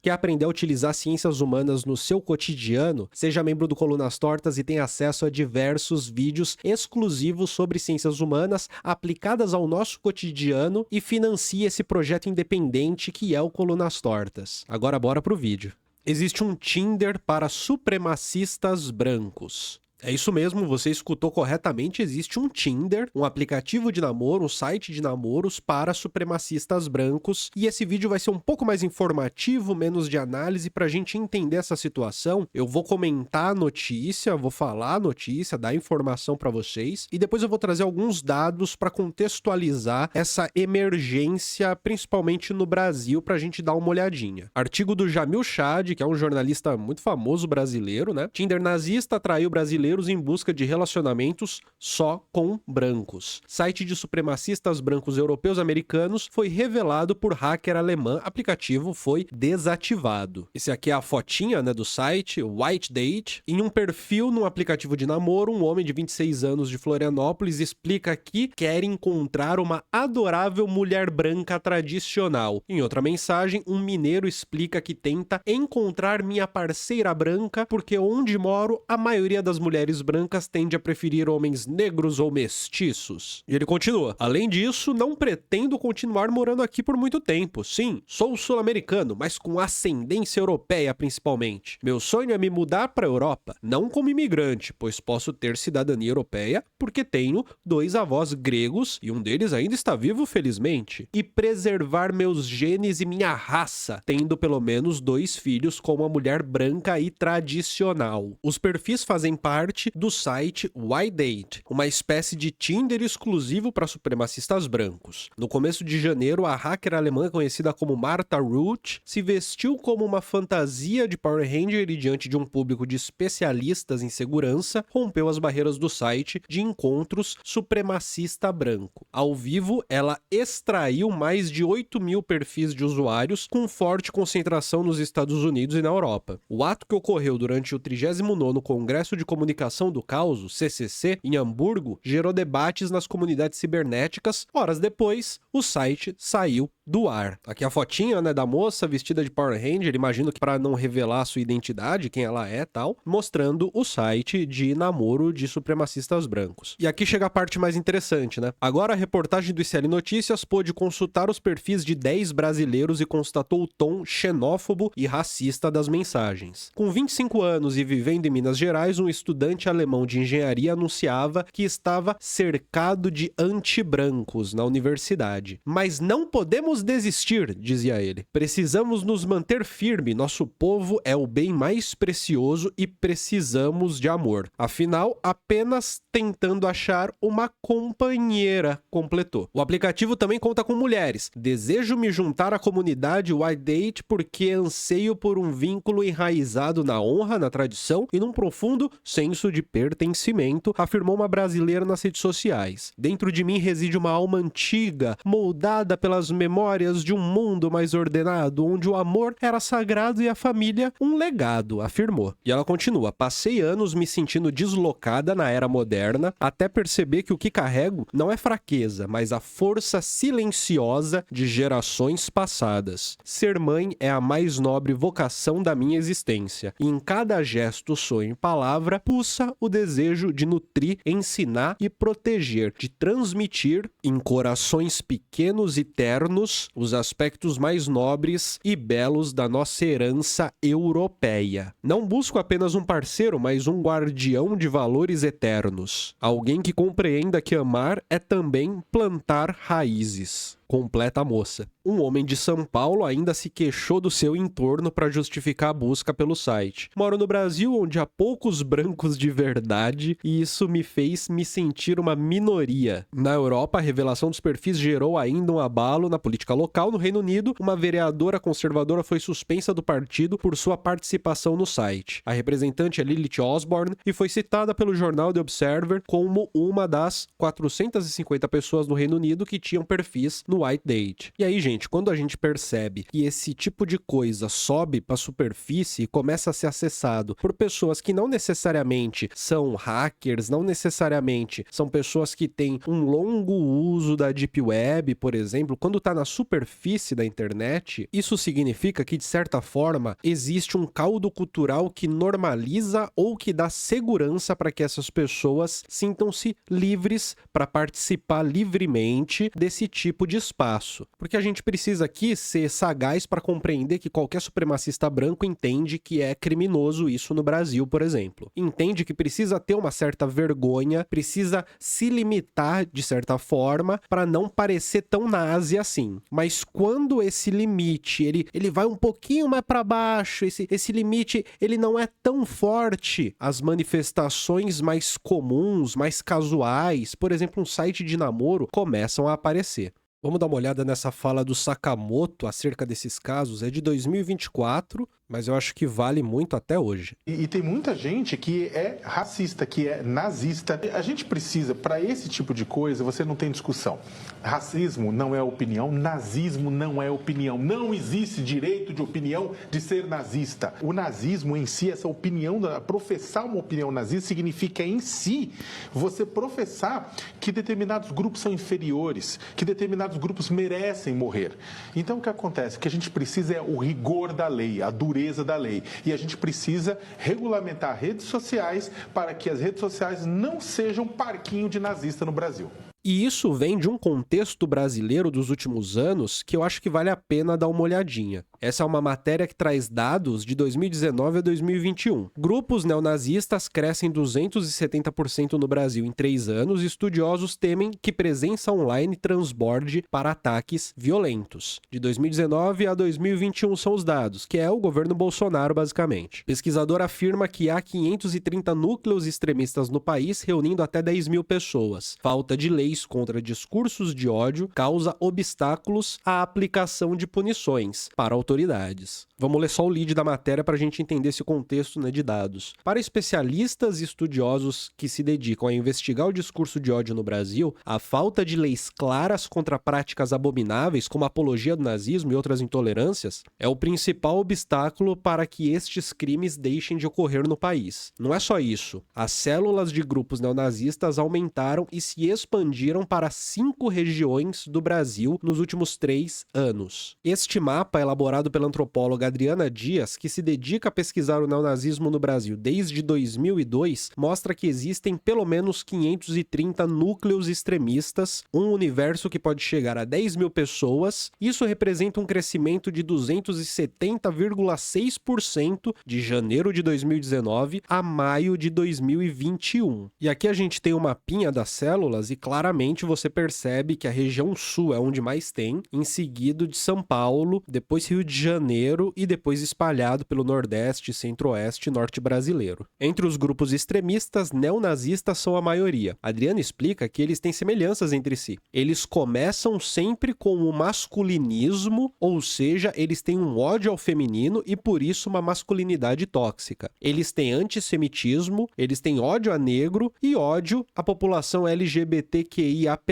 Quer aprender a utilizar ciências humanas no seu cotidiano? Seja membro do Colunas Tortas e tenha acesso a diversos vídeos exclusivos sobre ciências humanas aplicadas ao nosso cotidiano e financie esse projeto independente que é o Colunas Tortas. Agora bora pro vídeo. Existe um Tinder para supremacistas brancos. É isso mesmo, você escutou corretamente, existe um Tinder, um aplicativo de namoro, um site de namoros para supremacistas brancos, e esse vídeo vai ser um pouco mais informativo, menos de análise, pra gente entender essa situação. Eu vou comentar a notícia, vou falar a notícia, dar informação pra vocês, e depois eu vou trazer alguns dados pra contextualizar essa emergência, principalmente no Brasil, pra gente dar uma olhadinha. Artigo do Jamil Chad, que é um jornalista muito famoso brasileiro, né? Tinder nazista atraiu brasileiros em busca de relacionamentos só com brancos. Site de supremacistas brancos europeus americanos foi revelado por hacker alemã. Aplicativo foi desativado. Esse aqui é a fotinha, né, do site, White Date. Em um perfil no aplicativo de namoro, um homem de 26 anos de Florianópolis explica que quer encontrar uma adorável mulher branca tradicional. Em outra mensagem, um mineiro explica que tenta encontrar minha parceira branca porque onde moro, a maioria das mulheres brancas tende a preferir homens negros ou mestiços. E ele continua: além disso, não pretendo continuar morando aqui por muito tempo. Sim, sou sul-americano, mas com ascendência europeia principalmente. Meu sonho é me mudar para a Europa, não como imigrante, pois posso ter cidadania europeia porque tenho 2 avós gregos e um deles ainda está vivo, felizmente, e preservar meus genes e minha raça, tendo pelo menos 2 filhos com uma mulher branca e tradicional. Os perfis fazem parte do site White Date, uma espécie de Tinder exclusivo para supremacistas brancos. No começo de janeiro, a hacker alemã conhecida como Martha Ruth se vestiu como uma fantasia de Power Ranger e, diante de um público de especialistas em segurança, rompeu as barreiras do site de encontros supremacista branco. Ao vivo, ela extraiu mais de 8.000 perfis de usuários com forte concentração nos Estados Unidos e na Europa. O ato, que ocorreu durante o 39º Congresso de Comunicação do Caos, CCC, em Hamburgo, gerou debates nas comunidades cibernéticas. Horas depois, o site saiu do ar. Aqui a fotinha, né, da moça vestida de Power Ranger, imagino que para não revelar sua identidade, quem ela é, tal, mostrando o site de namoro de supremacistas brancos. E aqui chega a parte mais interessante, né? Agora a reportagem do ICL Notícias pôde consultar os perfis de 10 brasileiros e constatou o tom xenófobo e racista das mensagens. Com 25 anos e vivendo em Minas Gerais, um estudante alemão de engenharia anunciava que estava cercado de anti-brancos na universidade. Mas não podemos desistir, dizia ele. Precisamos nos manter firme, nosso povo é o bem mais precioso e precisamos de amor. Afinal, apenas tentando achar uma companheira, completou. O aplicativo também conta com mulheres. Desejo me juntar à comunidade White Date porque anseio por um vínculo enraizado na honra, na tradição e num profundo senso de pertencimento, afirmou uma brasileira nas redes sociais. Dentro de mim reside uma alma antiga, moldada pelas memórias de um mundo mais ordenado, onde o amor era sagrado e a família um legado, afirmou. E ela continua: passei anos me sentindo deslocada na era moderna, até perceber que o que carrego não é fraqueza, mas a força silenciosa de gerações passadas. Ser mãe é a mais nobre vocação da minha existência, e em cada gesto, sonho e palavra pulsa o desejo de nutrir, ensinar e proteger, de transmitir em corações pequenos e ternos os aspectos mais nobres e belos da nossa herança europeia. Não busco apenas um parceiro, mas um guardião de valores eternos. Alguém que compreenda que amar é também plantar raízes. Completa a moça. Um homem de São Paulo ainda se queixou do seu entorno para justificar a busca pelo site. Moro no Brasil, onde há poucos brancos de verdade, e isso me fez me sentir uma minoria. Na Europa, a revelação dos perfis gerou ainda um abalo na política local. No Reino Unido, uma vereadora conservadora foi suspensa do partido por sua participação no site. A representante é Lilith Osborne e foi citada pelo jornal The Observer como uma das 450 pessoas no Reino Unido que tinham perfis no White Date. E aí, gente, gente, quando a gente percebe que esse tipo de coisa sobe para a superfície e começa a ser acessado por pessoas que não necessariamente são hackers, não necessariamente são pessoas que têm um longo uso da Deep Web, por exemplo, quando está na superfície da internet, isso significa que, de certa forma, existe um caldo cultural que normaliza ou que dá segurança para que essas pessoas sintam-se livres para participar livremente desse tipo de espaço. Porque a gente precisa aqui ser sagaz para compreender que qualquer supremacista branco entende que é criminoso isso no Brasil, por exemplo. Entende que precisa ter uma certa vergonha, precisa se limitar de certa forma para não parecer tão nazi assim. Mas quando esse limite, ele vai um pouquinho mais para baixo, esse limite, ele não é tão forte, as manifestações mais comuns, mais casuais, por exemplo, um site de namoro, começam a aparecer. Vamos dar uma olhada nessa fala do Sakamoto acerca desses casos. É de 2024, mas eu acho que vale muito até hoje. E tem muita gente que é racista, que é nazista. A gente precisa, para esse tipo de coisa, você não tem discussão. Racismo não é opinião, nazismo não é opinião. Não existe direito de opinião de ser nazista. O nazismo em si, essa opinião, professar uma opinião nazista significa em si você professar que determinados grupos são inferiores, que determinados grupos merecem morrer. Então o que acontece? O que a gente precisa é o rigor da lei, a dureza da lei. E a gente precisa regulamentar redes sociais para que as redes sociais não sejam parquinho de nazista no Brasil. E isso vem de um contexto brasileiro dos últimos anos que eu acho que vale a pena dar uma olhadinha. Essa é uma matéria que traz dados de 2019 a 2021. Grupos neonazistas crescem 270% no Brasil em 3 anos e estudiosos temem que presença online transborde para ataques violentos. De 2019 a 2021 são os dados, que é o governo Bolsonaro, basicamente. Pesquisador afirma que há 530 núcleos extremistas no país, reunindo até 10 mil pessoas. Falta de leis contra discursos de ódio causa obstáculos à aplicação de punições para autoridades. Vamos ler só o lead da matéria para a gente entender esse contexto, né, de dados. Para especialistas e estudiosos que se dedicam a investigar o discurso de ódio no Brasil, a falta de leis claras contra práticas abomináveis, como a apologia do nazismo e outras intolerâncias, é o principal obstáculo para que estes crimes deixem de ocorrer no país. Não é só isso. As células de grupos neonazistas aumentaram e se expandiram para 5 regiões do Brasil nos últimos 3 anos. Este mapa, elaborado pela antropóloga Adriana Dias, que se dedica a pesquisar o neonazismo no Brasil desde 2002, mostra que existem pelo menos 530 núcleos extremistas, um universo que pode chegar a 10 mil pessoas. Isso representa um crescimento de 270,6% de janeiro de 2019 a maio de 2021. E aqui a gente tem um mapinha das células e claramente você percebe que a região sul é onde mais tem, em seguida de São Paulo, depois Rio de Janeiro e depois espalhado pelo Nordeste, Centro-Oeste e Norte brasileiro. Entre os grupos extremistas, neonazistas são a maioria. Adriana explica que eles têm semelhanças entre si. Eles começam sempre com o masculinismo, ou seja, eles têm um ódio ao feminino e por isso uma masculinidade tóxica. Eles têm antissemitismo, eles têm ódio a negro e ódio à população LGBTQIAP+.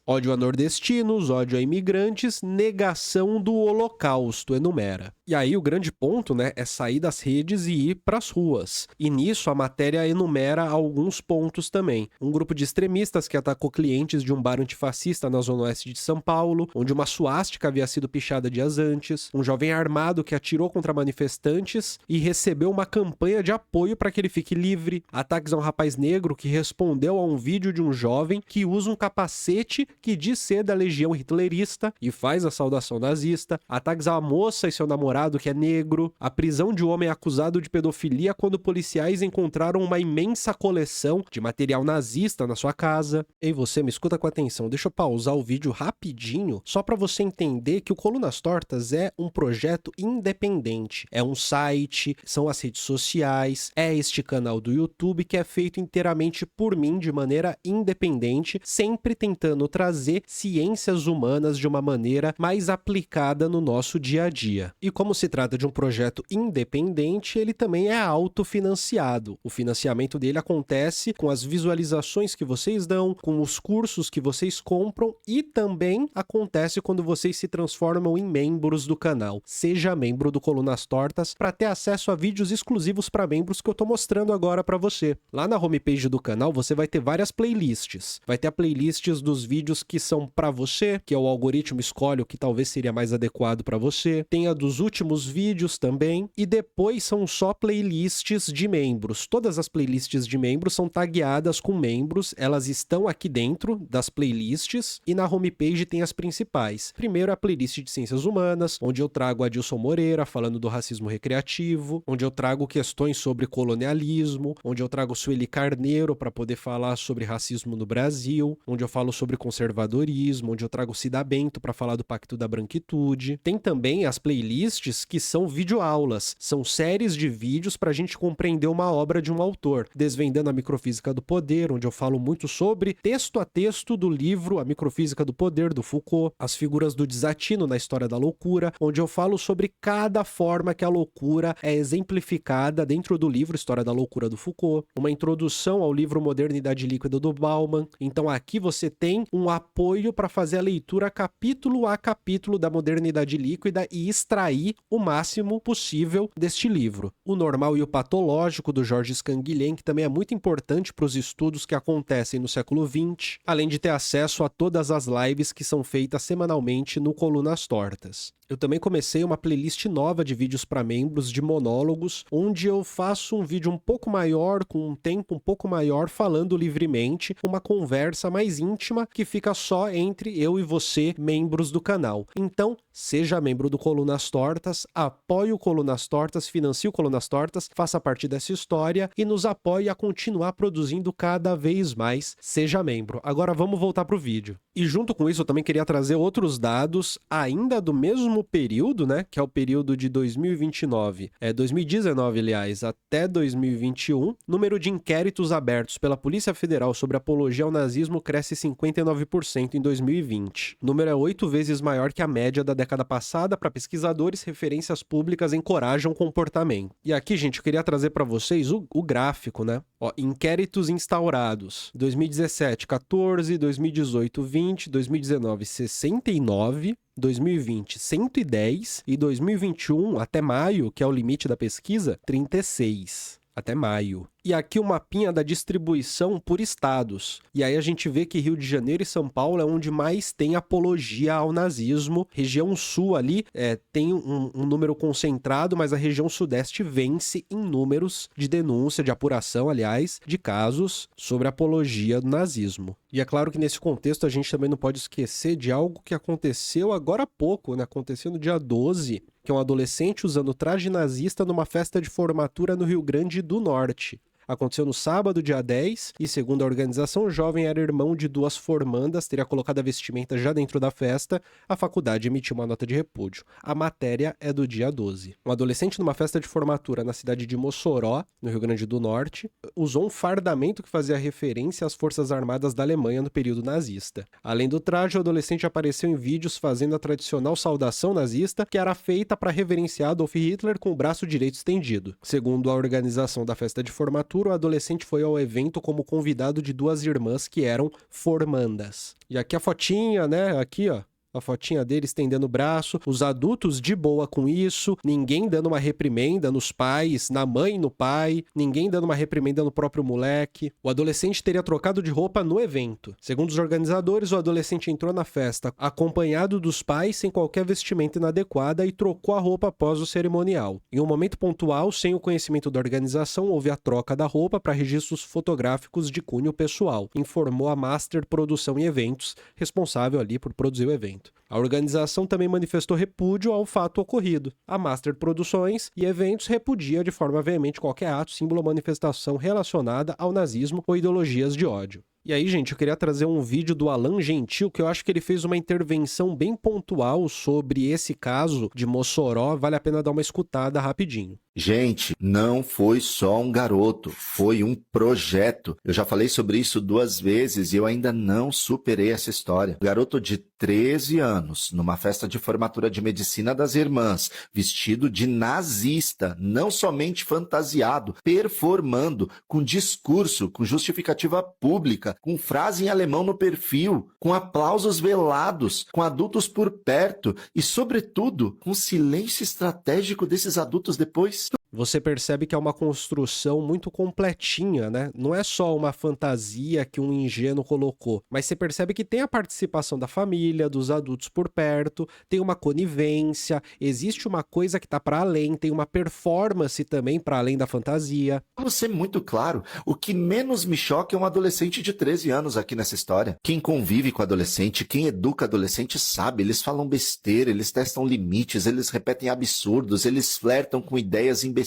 Ódio a nordestinos, ódio a imigrantes, negação do Holocausto, enumera. E aí o grande ponto, né, é sair das redes e ir para as ruas. E nisso a matéria enumera alguns pontos também. Um grupo de extremistas que atacou clientes de um bar antifascista na zona oeste de São Paulo, onde uma suástica havia sido pichada dias antes. Um jovem armado que atirou contra manifestantes e recebeu uma campanha de apoio para que ele fique livre. Ataques a um rapaz negro que respondeu a um vídeo de um jovem que usa um capacete que diz ser da legião hitlerista e faz a saudação nazista. Ataques a uma moça e seu namorado que é negro. A prisão de um homem acusado de pedofilia quando policiais encontraram uma imensa coleção de material nazista na sua casa. Ei, você, me escuta com atenção. Deixa eu pausar o vídeo rapidinho, só para você entender que o Colunas Tortas é um projeto independente. É um site, são as redes sociais, é este canal do YouTube que é feito inteiramente por mim de maneira independente, sempre tentando trazer ciências humanas de uma maneira mais aplicada no nosso dia a dia. E como se trata de um projeto independente, ele também é autofinanciado. O financiamento dele acontece com as visualizações que vocês dão, com os cursos que vocês compram e também acontece quando vocês se transformam em membros do canal. Seja membro do Colunas Tortas para ter acesso a vídeos exclusivos para membros que eu tô mostrando agora para você. Lá na homepage do canal você vai ter várias playlists. Vai ter a playlist dos vídeos que são para você, que é o algoritmo escolhe o que talvez seria mais adequado para você. Tem a dos últimos vídeos também. E depois são só playlists de membros. Todas as playlists de membros são tagueadas com membros. Elas estão aqui dentro das playlists e na homepage tem as principais. Primeiro a playlist de Ciências Humanas, onde eu trago Adilson Moreira falando do racismo recreativo, onde eu trago questões sobre colonialismo, onde eu trago Sueli Carneiro para poder falar sobre racismo no Brasil, onde eu falo sobre conservadorismo, onde eu trago Cida Bento para falar do Pacto da Branquitude. Tem também as playlists que são videoaulas, são séries de vídeos para a gente compreender uma obra de um autor, Desvendando a Microfísica do Poder, onde eu falo muito sobre texto a texto do livro A Microfísica do Poder, do Foucault, as figuras do desatino na História da Loucura, onde eu falo sobre cada forma que a loucura é exemplificada dentro do livro História da Loucura do Foucault, uma introdução ao livro Modernidade Líquida do Bauman. Então aqui você tem um apoio para fazer a leitura capítulo a capítulo da Modernidade Líquida e extrair o máximo possível deste livro. O Normal e o Patológico, do Georges Canguilhem, que também é muito importante para os estudos que acontecem no século XX, além de ter acesso a todas as lives que são feitas semanalmente no Colunas Tortas. Eu também comecei uma playlist nova de vídeos para membros de monólogos, onde eu faço um vídeo um pouco maior, com um tempo um pouco maior, falando livremente, uma conversa mais íntima que fica só entre eu e você, membros do canal. Então, seja membro do Colunas Tortas, apoie o Colunas Tortas, financie o Colunas Tortas, faça parte dessa história e nos apoie a continuar produzindo cada vez mais. Seja membro. Agora vamos voltar pro vídeo. E junto com isso eu também queria trazer outros dados, ainda do mesmo período, né, que é o período de 2019, 2019, aliás, até 2021, número de inquéritos abertos pela Polícia Federal sobre apologia ao nazismo cresce 59% em 2020. O número é 8 vezes maior que a média da década passada. Para pesquisadores, referências públicas encorajam o comportamento. E aqui, gente, eu queria trazer para vocês o gráfico, né? Ó, inquéritos instaurados. 2017, 14, 2018, 20, 2019, 69, 2020, 110 e 2021, até maio, que é o limite da pesquisa, 36. Até maio. E aqui o mapinha da distribuição por estados. E aí a gente vê que Rio de Janeiro e São Paulo é onde mais tem apologia ao nazismo. Região sul ali tem um número concentrado, mas a região sudeste vence em números de denúncia, de apuração, aliás, de casos sobre apologia do nazismo. E é claro que nesse contexto a gente também não pode esquecer de algo que aconteceu agora há pouco, né? Aconteceu no dia 12, que é um adolescente usando traje nazista numa festa de formatura no Rio Grande do Norte. Aconteceu no sábado, dia 10, e segundo a organização, o jovem era irmão de 2 formandas, teria colocado a vestimenta já dentro da festa. A faculdade emitiu uma nota de repúdio. A matéria é do dia 12. Um adolescente numa festa de formatura na cidade de Mossoró, no Rio Grande do Norte, usou um fardamento que fazia referência às forças armadas da Alemanha no período nazista. Além do traje, o adolescente apareceu em vídeos fazendo a tradicional saudação nazista, que era feita para reverenciar Adolf Hitler com o braço direito estendido. Segundo a organização da festa de formatura, o adolescente foi ao evento como convidado de 2 irmãs que eram formandas. E aqui a fotinha, né? Aqui, ó. A fotinha dele estendendo o braço, os adultos de boa com isso, ninguém dando uma reprimenda nos pais, na mãe e no pai, ninguém dando uma reprimenda no próprio moleque. O adolescente teria trocado de roupa no evento. Segundo os organizadores, o adolescente entrou na festa acompanhado dos pais sem qualquer vestimenta inadequada e trocou a roupa após o cerimonial. Em um momento pontual, sem o conhecimento da organização, houve a troca da roupa para registros fotográficos de cunho pessoal, informou a Master Produção e Eventos, responsável ali por produzir o evento. A organização também manifestou repúdio ao fato ocorrido. A Master Produções e Eventos repudia de forma veemente qualquer ato, símbolo ou manifestação relacionada ao nazismo ou ideologias de ódio. E aí, gente, eu queria trazer um vídeo do Alan Gentil, que eu acho que ele fez uma intervenção bem pontual sobre esse caso de Mossoró. Vale a pena dar uma escutada rapidinho. Gente, não foi só um garoto, foi um projeto. Eu já falei sobre isso 2 vezes e eu ainda não superei essa história. Um garoto de 13 anos, numa festa de formatura de medicina das irmãs, vestido de nazista, não somente fantasiado, performando, com discurso, com justificativa pública, com frase em alemão no perfil, com aplausos velados, com adultos por perto e, sobretudo, com silêncio estratégico desses adultos depois. Você percebe que é uma construção muito completinha, né? Não é só uma fantasia que um ingênuo colocou, mas você percebe que tem a participação da família, dos adultos por perto, tem uma conivência, existe uma coisa que tá para além, tem uma performance também para além da fantasia. Vamos ser muito claro, o que menos me choca é um adolescente de 13 anos aqui nessa história. Quem convive com adolescente, quem educa adolescente sabe, eles falam besteira, eles testam limites, eles repetem absurdos, eles flertam com ideias imbecis.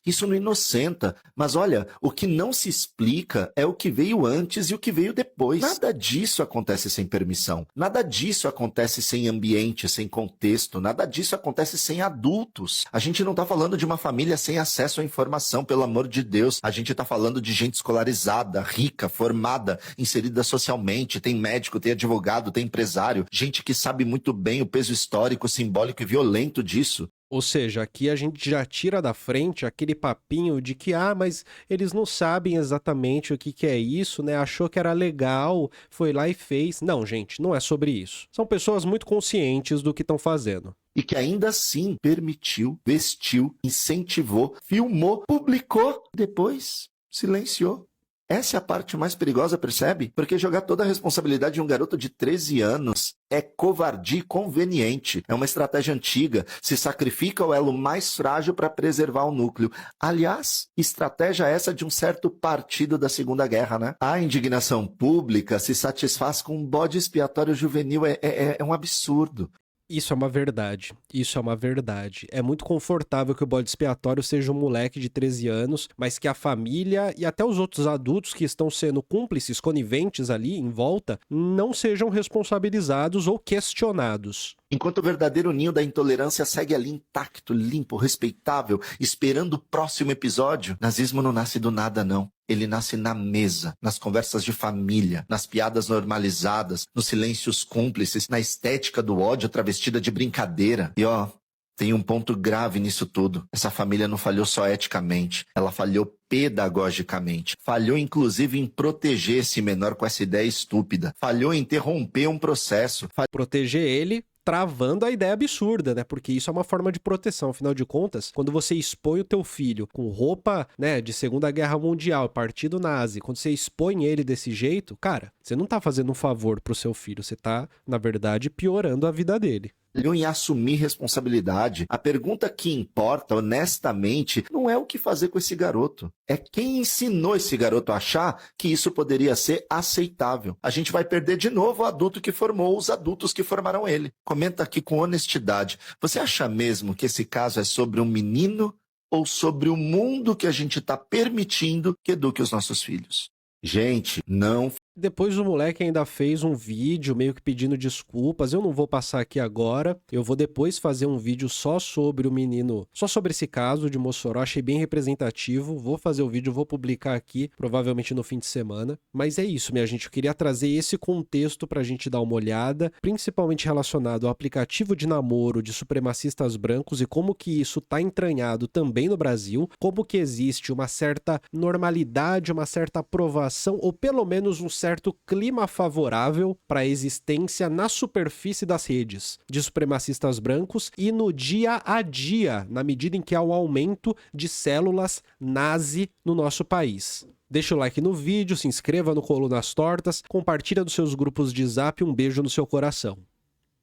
Isso não inocenta. Mas olha, o que não se explica é o que veio antes e o que veio depois. Nada disso acontece sem permissão. Nada disso acontece sem ambiente, sem contexto. Nada disso acontece sem adultos. A gente não tá falando de uma família sem acesso à informação, pelo amor de Deus. A gente tá falando de gente escolarizada, rica, formada, inserida socialmente. Tem médico, tem advogado, tem empresário. Gente que sabe muito bem o peso histórico, simbólico e violento disso. Ou seja, aqui a gente já tira da frente aquele papinho de que, mas eles não sabem exatamente o que é isso, né? Achou que era legal, foi lá e fez. Não, gente, não é sobre isso. São pessoas muito conscientes do que estão fazendo. E que ainda assim permitiu, vestiu, incentivou, filmou, publicou, depois silenciou. Essa é a parte mais perigosa, percebe? Porque jogar toda a responsabilidade de um garoto de 13 anos é covardia conveniente. É uma estratégia antiga. Se sacrifica o elo mais frágil para preservar o núcleo. Aliás, estratégia essa de um certo partido da Segunda Guerra, né? A indignação pública se satisfaz com um bode expiatório juvenil. É um absurdo. Isso é uma verdade, isso é uma verdade. É muito confortável que o bode expiatório seja um moleque de 13 anos, mas que a família e até os outros adultos que estão sendo cúmplices, coniventes ali em volta, não sejam responsabilizados ou questionados. Enquanto o verdadeiro ninho da intolerância segue ali intacto, limpo, respeitável, esperando o próximo episódio, nazismo não nasce do nada, não. Ele nasce na mesa, nas conversas de família, nas piadas normalizadas, nos silêncios cúmplices, na estética do ódio travestida de brincadeira. E tem um ponto grave nisso tudo. Essa família não falhou só eticamente, ela falhou pedagogicamente. Falhou inclusive em proteger esse menor com essa ideia estúpida. Falhou em interromper um processo. Proteger ele travando a ideia absurda, né? Porque isso é uma forma de proteção. Afinal de contas, quando você expõe o teu filho com roupa, né, de Segunda Guerra Mundial, partido nazi, quando você expõe ele desse jeito, cara, você não tá fazendo um favor pro seu filho, você tá, na verdade, piorando a vida dele. Em assumir responsabilidade. A pergunta que importa, honestamente, não é o que fazer com esse garoto. É quem ensinou esse garoto a achar que isso poderia ser aceitável. A gente vai perder de novo o adulto que formou os adultos que formaram ele. Comenta aqui com honestidade. Você acha mesmo que esse caso é sobre um menino ou sobre o mundo que a gente está permitindo que eduque os nossos filhos? Gente, não... Depois o moleque ainda fez um vídeo meio que pedindo desculpas. Eu não vou passar aqui agora. Eu vou depois fazer um vídeo só sobre o menino, só sobre esse caso de Mossoró. Achei bem representativo. Vou fazer o vídeo, vou publicar aqui, provavelmente no fim de semana. Mas é isso, minha gente. Eu queria trazer esse contexto pra gente dar uma olhada, principalmente relacionado ao aplicativo de namoro de supremacistas brancos e como que isso tá entranhado também no Brasil, como que existe uma certa normalidade, uma certa aprovação, ou pelo menos um certo clima favorável para a existência na superfície das redes de supremacistas brancos e no dia a dia, na medida em que há um aumento de células nazi no nosso país. Deixa o like no vídeo, se inscreva no Colunas Tortas, compartilha nos seus grupos de Zap, um beijo no seu coração.